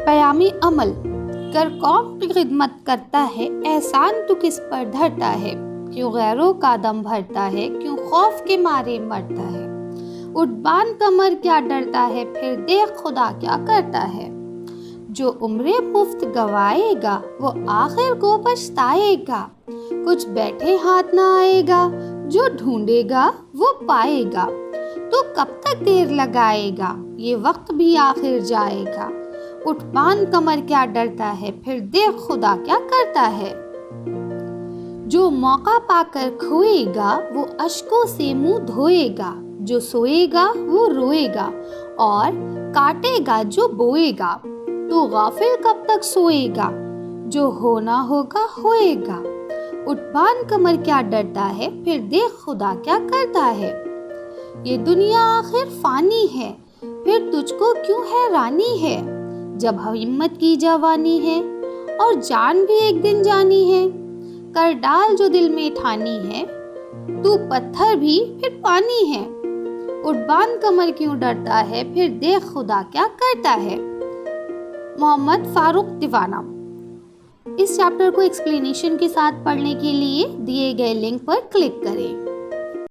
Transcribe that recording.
پیامی عمل گر قوم کی خدمت کرتا ہے، احسان تو کس پر دھرتا ہے، کیوں غیروں کا دم بھرتا ہے، کیوں خوف کے مارے مرتا ہے، اٹھ باندھ کمر کیا ڈرتا ہے، پھر دیکھ خدا کیا کرتا ہے، جو عمریں مفت گوائے گا وہ آخر کو پچھتائے گا، کچھ بیٹھے ہاتھ نہ آئے گا، جو ڈھونڈے گا وہ پائے گا، تو کب تک دیر لگائے گا، یہ وقت بھی آخر جائے گا، اٹھ باندھ کمر کیا ڈرتا ہے، پھر دیکھ خدا کیا کرتا ہے، جو موقع پا کر کھوئے گا وہ اشکوں سے منہ دھوئے گا، جو سوئے گا وہ روئے گا اور کاٹے گا جو بوئے گا، تو غافل کب تک سوئے گا، جو ہونا ہوگا ہوئے گا، اٹھ باندھ کمر کیا ڈرتا ہے، پھر دیکھ خدا کیا کرتا ہے، یہ دنیا آخر فانی ہے، پھر تجھ کو کیوں حیرانی ہے، جب ہمت کی جوانی ہے اور جان بھی ایک دن جانی ہے، کر ڈال جو دل میں ٹھانی ہے، تو پتھر بھی پھر پانی ہے، اٹھ باندھ کمر کیوں ڈرتا ہے، پھر دیکھ خدا کیا کرتا ہے۔ محمد فاروق دیوانہ۔ اس چیپٹر کو ایکسپلینیشن کے ساتھ پڑھنے کے لیے دیے گئے لنک پر کلک کریں۔